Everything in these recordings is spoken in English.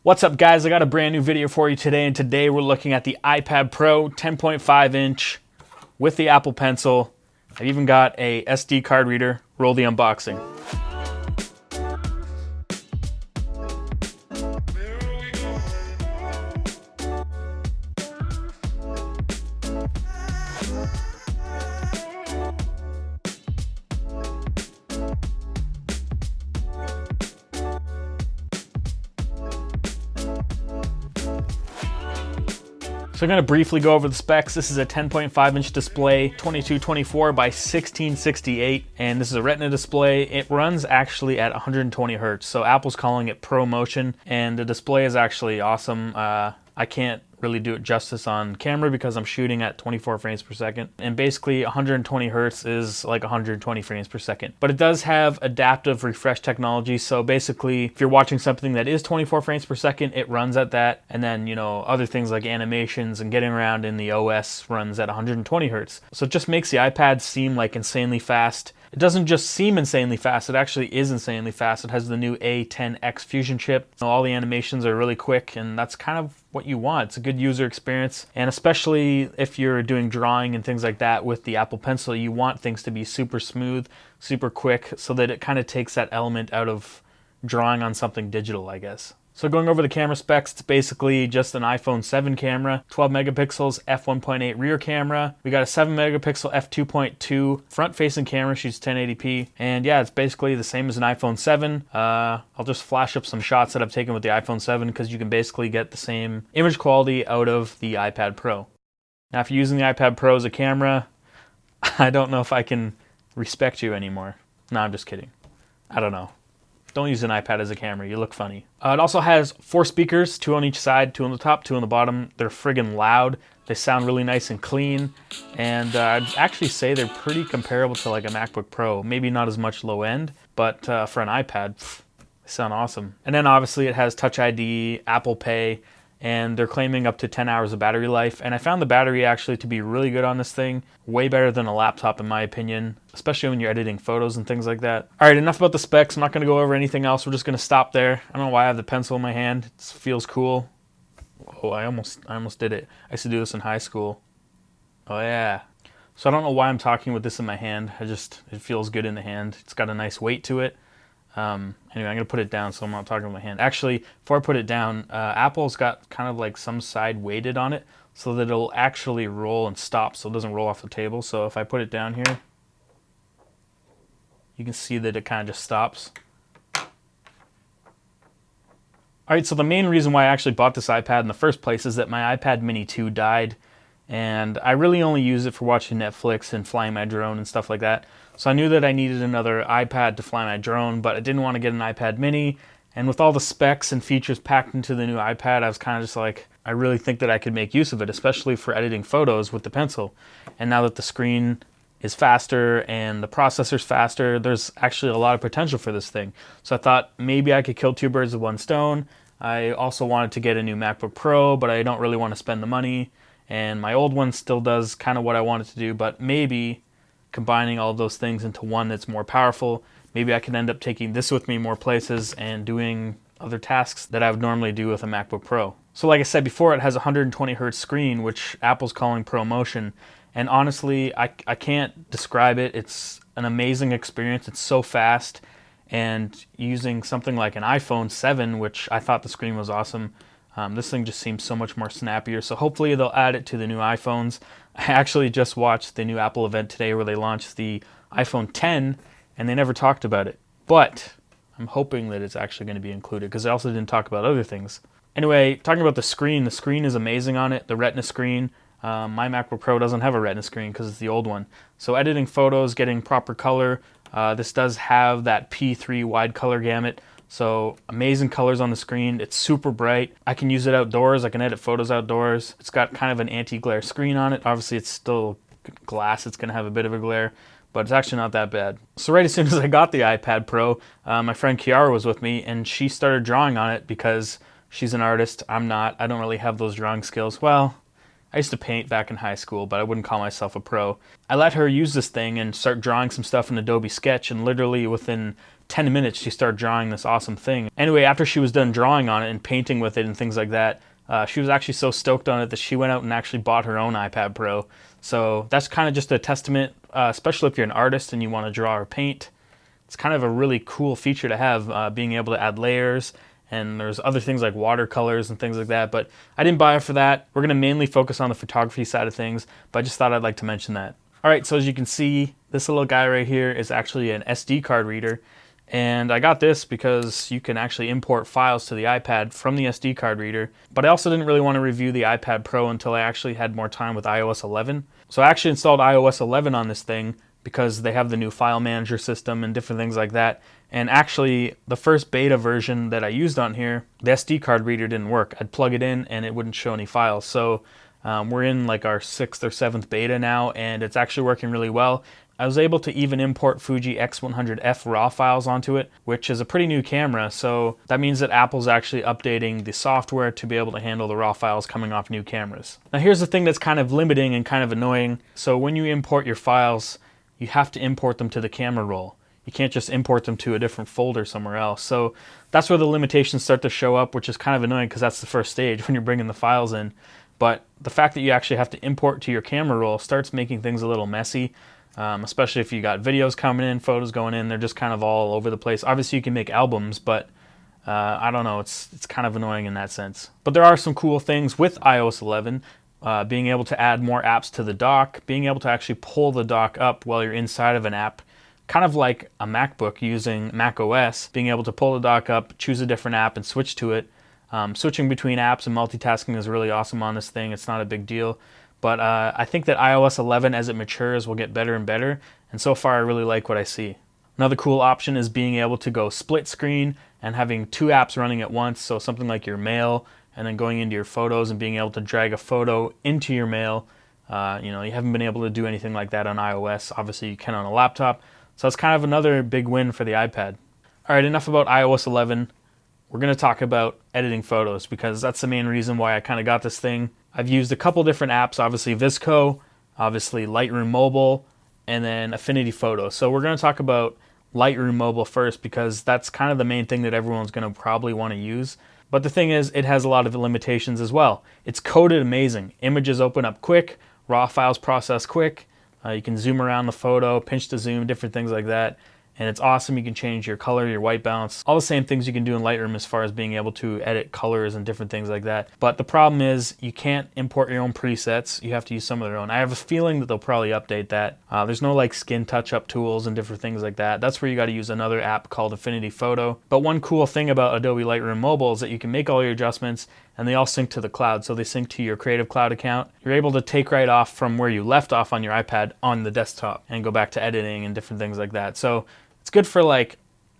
What's up, guys? I got a brand new video for you today, and today we're looking at the iPad Pro 10.5 inch with the Apple Pencil. I've even got a SD card reader. Roll the unboxing. So I'm going to briefly go over the specs. This is a 10.5 inch display, 2224 by 1668, and this is a Retina display. It runs actually at 120 Hertz, so Apple's calling it ProMotion, and the display is actually awesome. I can't really do it justice on camera because I'm shooting at 24 frames per second, and basically 120 Hertz is like 120 frames per second. But it does have adaptive refresh technology, so basically if you're watching something that is 24 frames per second, it runs at that, and then other things like animations and getting around in the OS runs at 120 Hertz. So it just makes the iPad seem like insanely fast. It doesn't just seem insanely fast, it actually is insanely fast. It has the new A10X Fusion chip. All the animations are really quick, and that's kind of what you want. It's a good user experience, and especially if you're doing drawing and things like that with the Apple Pencil, you want things to be super smooth, super quick, so that it kind of takes that element out of drawing on something digital, I guess. So going over the camera specs, it's basically just an iPhone 7 camera, 12 megapixels f1.8 rear camera. We got a 7 megapixel f2.2 front-facing camera, shoots 1080p. And yeah, it's basically the same as an iPhone 7. I'll just flash up some shots that I've taken with the iPhone 7 because you can basically get the same image quality out of the iPad Pro. Now, if you're using the iPad Pro as a camera, I don't know if I can respect you anymore. No, I'm just kidding. I don't know. Don't use an iPad as a camera, you look funny. It also has 4 speakers, 2 on each side, 2 on the top, 2 on the bottom. They're friggin' loud. They sound really nice and clean. And I'd actually say they're pretty comparable to like a MacBook Pro. Maybe not as much low end, but for an iPad, they sound awesome. And then obviously it has Touch ID, Apple Pay, and they're claiming up to 10 hours of battery life. And I found the battery actually to be really good on this thing. Way better than a laptop in my opinion, especially when you're editing photos and things like that. All right, enough about the specs. I'm not gonna go over anything else. We're just gonna stop there. I don't know why I have the pencil in my hand. It feels cool. Oh, I almost did it. I used to do this in high school. Oh yeah. So I don't know why I'm talking with this in my hand. It feels good in the hand. It's got a nice weight to it. Anyway, I'm going to put it down so I'm not talking with my hand. Actually, before I put it down, Apple's got kind of like some side weighted on it so that it'll actually roll and stop so it doesn't roll off the table. So if I put it down here, you can see that it kind of just stops. Alright, so the main reason why I actually bought this iPad in the first place is that my iPad Mini 2 died, and I really only use it for watching Netflix and flying my drone and stuff like that. So I knew that I needed another iPad to fly my drone, but I didn't want to get an iPad Mini. And with all the specs and features packed into the new iPad, I was kind of just like, I really think that I could make use of it, especially for editing photos with the pencil. And now that the screen is faster and the processor's faster, there's actually a lot of potential for this thing. So I thought maybe I could kill 2 birds with 1 stone. I also wanted to get a new MacBook Pro, but I don't really want to spend the money. And my old one still does kind of what I wanted to do, but maybe combining all of those things into one that's more powerful, maybe I can end up taking this with me more places and doing other tasks that I would normally do with a MacBook Pro. So like I said before, it has a 120 Hertz screen, which Apple's calling ProMotion. And honestly, I can't describe it. It's an amazing experience. It's so fast. And using something like an iPhone 7, which I thought the screen was awesome, this thing just seems so much more snappier. So hopefully they'll add it to the new iPhones. I actually just watched the new Apple event today where they launched the iPhone 10 and they never talked about it. But I'm hoping that it's actually going to be included because they also didn't talk about other things. Anyway, talking about the screen is amazing on it, the Retina screen. My MacBook Pro doesn't have a Retina screen because it's the old one. So editing photos, getting proper color, this does have that P3 wide color gamut. So amazing colors on the screen. It's super bright. I can use it outdoors. I can edit photos outdoors. It's got kind of an anti-glare screen on it. Obviously it's still glass. It's gonna have a bit of a glare, but it's actually not that bad. So right as soon as I got the iPad Pro, my friend Kiara was with me and she started drawing on it because she's an artist. I'm not. I don't really have those drawing skills. Well, I used to paint back in high school, but I wouldn't call myself a pro. I let her use this thing and start drawing some stuff in Adobe Sketch, and literally within 10 minutes she started drawing this awesome thing. Anyway, after she was done drawing on it and painting with it and things like that, she was actually so stoked on it that she went out and actually bought her own iPad Pro. So that's kind of just a testament, especially if you're an artist and you want to draw or paint. It's kind of a really cool feature to have, being able to add layers, and there's other things like watercolors and things like that, but I didn't buy it for that. We're gonna mainly focus on the photography side of things, but I just thought I'd like to mention that. All right, so as you can see, this little guy right here is actually an SD card reader, and I got this because you can actually import files to the iPad from the SD card reader, but I also didn't really want to review the iPad Pro until I actually had more time with iOS 11. So I actually installed iOS 11 on this thing because they have the new file manager system and different things like that. And actually, the first beta version that I used on here, the SD card reader didn't work. I'd plug it in and it wouldn't show any files. So we're in like our 6th or 7th beta now, and it's actually working really well. I was able to even import Fuji X100F RAW files onto it, which is a pretty new camera. So that means that Apple's actually updating the software to be able to handle the RAW files coming off new cameras. Now here's the thing that's kind of limiting and kind of annoying. So when you import your files, you have to import them to the camera roll. You can't just import them to a different folder somewhere else. So that's where the limitations start to show up, which is kind of annoying because that's the first stage when you're bringing the files in. But the fact that you actually have to import to your camera roll starts making things a little messy, especially if you got videos coming in, photos going in. They're just kind of all over the place. Obviously you can make albums, but I don't know, it's kind of annoying in that sense. But there are some cool things with iOS 11. Being able to add more apps to the dock, being able to actually pull the dock up while you're inside of an app, kind of like a MacBook using macOS, being able to pull the dock up, choose a different app and switch to it. Switching between apps and multitasking is really awesome on this thing. It's not a big deal. But I think that iOS 11, as it matures, will get better and better. And so far, I really like what I see. Another cool option is being able to go split screen and having 2 apps running at once. So something like your Mail, and then going into your photos and being able to drag a photo into your Mail. You haven't been able to do anything like that on iOS. Obviously, you can on a laptop. So that's kind of another big win for the iPad. All right, enough about iOS 11. We're going to talk about editing photos because that's the main reason why I kind of got this thing. I've used a couple different apps, obviously VSCO, obviously Lightroom Mobile, and then Affinity Photo. So we're going to talk about Lightroom Mobile first because that's kind of the main thing that everyone's going to probably want to use. But the thing is, it has a lot of limitations as well. It's coded amazing. Images open up quick, RAW files process quick. You can zoom around the photo, pinch to zoom, different things like that. And it's awesome. You can change your color, your white balance, all the same things you can do in Lightroom as far as being able to edit colors and different things like that. But the problem is you can't import your own presets. You have to use some of their own. I have a feeling that they'll probably update that. There's no like skin touch-up tools and different things like that. That's where you got to use another app called Affinity Photo. But one cool thing about Adobe Lightroom Mobile is that you can make all your adjustments and they all sync to the cloud. So they sync to your Creative Cloud account. You're able to take right off from where you left off on your iPad on the desktop and go back to editing and different things like that. So it's good for like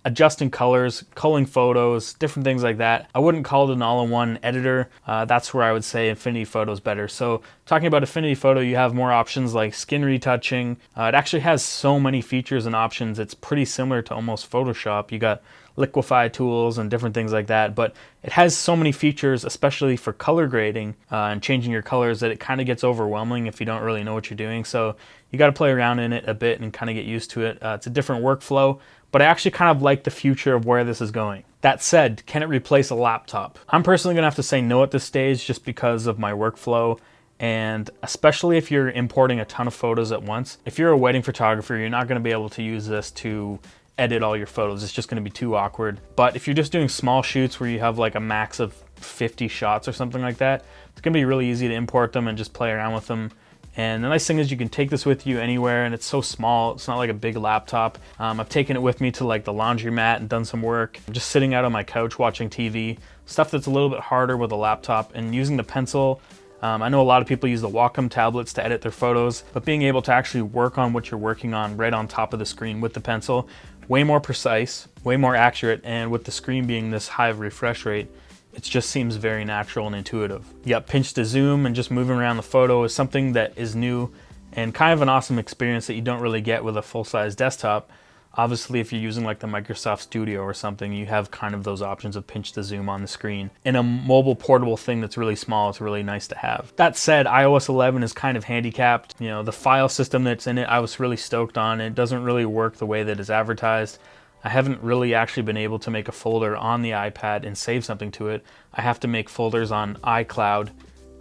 adjusting colors, culling photos, different things like that. I wouldn't call it an all-in-one editor. That's where I would say Affinity Photo is better. So talking about Affinity Photo, you have more options like skin retouching. It actually has so many features and options. It's pretty similar to almost Photoshop. You got liquify tools and different things like that, but it has so many features, especially for color grading and changing your colors, that it kind of gets overwhelming if you don't really know what you're doing. So you got to play around in it a bit and kind of get used to it. It's a different workflow, but I actually kind of like the future of where this is going. That said, can it replace a laptop? I'm personally gonna have to say no at this stage just because of my workflow, and especially if you're importing a ton of photos at once. If you're a wedding photographer, you're not gonna be able to use this to edit all your photos. It's just gonna be too awkward. But if you're just doing small shoots where you have like a max of 50 shots or something like that, it's gonna be really easy to import them and just play around with them. And the nice thing is you can take this with you anywhere, and it's so small. It's not like a big laptop. I've taken it with me to like the laundromat and done some work. I'm just sitting out on my couch watching TV, stuff that's a little bit harder with a laptop. And using the pencil, I know a lot of people use the Wacom tablets to edit their photos, but being able to actually work on what you're working on right on top of the screen with the pencil, way more precise, way more accurate, and with the screen being this high of refresh rate, it just seems very natural and intuitive. Yep, pinch to zoom and just moving around the photo is something that is new and kind of an awesome experience that you don't really get with a full-size desktop. Obviously, if you're using like the Microsoft Studio or something, you have kind of those options of pinch to zoom on the screen. In a mobile portable thing that's really small, it's really nice to have. That said, iOS 11 is kind of handicapped. You know, the file system that's in it, I was really stoked on. It doesn't really work the way that it's advertised. I haven't really actually been able to make a folder on the iPad and save something to it. I have to make folders on iCloud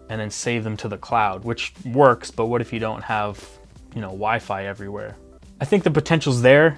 and then save them to the cloud, which works, but what if you don't have, Wi-Fi everywhere? I think the potential's there.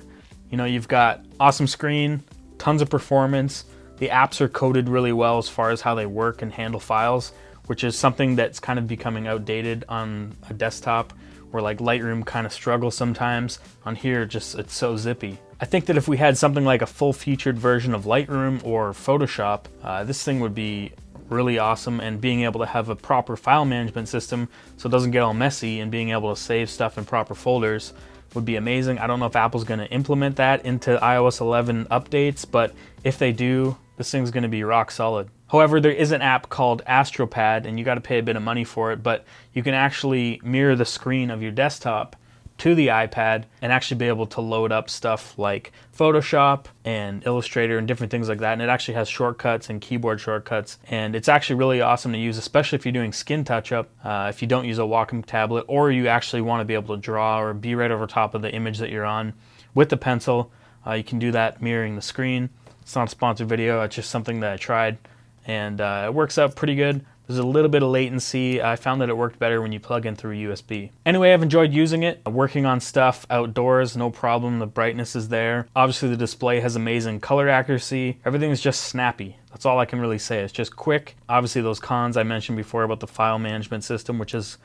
You've got awesome screen, tons of performance. The apps are coded really well as far as how they work and handle files, which is something that's kind of becoming outdated on a desktop, where like Lightroom kind of struggles sometimes. On here, it's so zippy. I think that if we had something like a full-featured version of Lightroom or Photoshop, this thing would be really awesome, and being able to have a proper file management system so it doesn't get all messy and being able to save stuff in proper folders would be amazing. I don't know if Apple's going to implement that into iOS 11 updates, but if they do, this thing's going to be rock solid. However, there is an app called AstroPad, and you got to pay a bit of money for it, but you can actually mirror the screen of your desktop to the iPad and actually be able to load up stuff like Photoshop and Illustrator and different things like that. And it actually has shortcuts and keyboard shortcuts. And it's actually really awesome to use, especially if you're doing skin touch-up, if you don't use a Wacom tablet, or you actually want to be able to draw or be right over top of the image that you're on with the pencil. You can do that mirroring the screen. It's not a sponsored video, it's just something that I tried, and it works out pretty good. There's a little bit of latency. I found that it worked better when you plug in through USB. Anyway, I've enjoyed using it. Working on stuff outdoors, no problem. The brightness is there. Obviously, the display has amazing color accuracy. Everything is just snappy. That's all I can really say. It's just quick. Obviously, those cons I mentioned before about the file management system, which is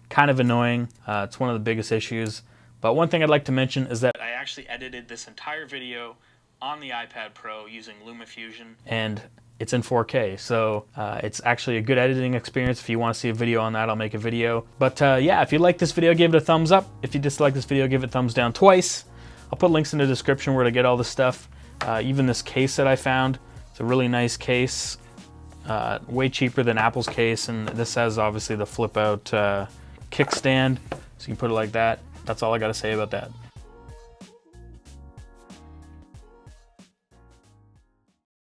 kind of annoying. It's one of the biggest issues. But one thing I'd like to mention is that I actually edited this entire video on the iPad Pro using LumaFusion, and it's in 4K, so it's actually a good editing experience. If you want to see a video on that, I'll make a video. But yeah, if you like this video, give it a thumbs up. If you dislike this video, give it a thumbs down twice. I'll put links in the description where to get all this stuff. Even this case that I found, it's a really nice case, way cheaper than Apple's case, and this has obviously the flip out kickstand, so you can put it like that. That's all I gotta say about that.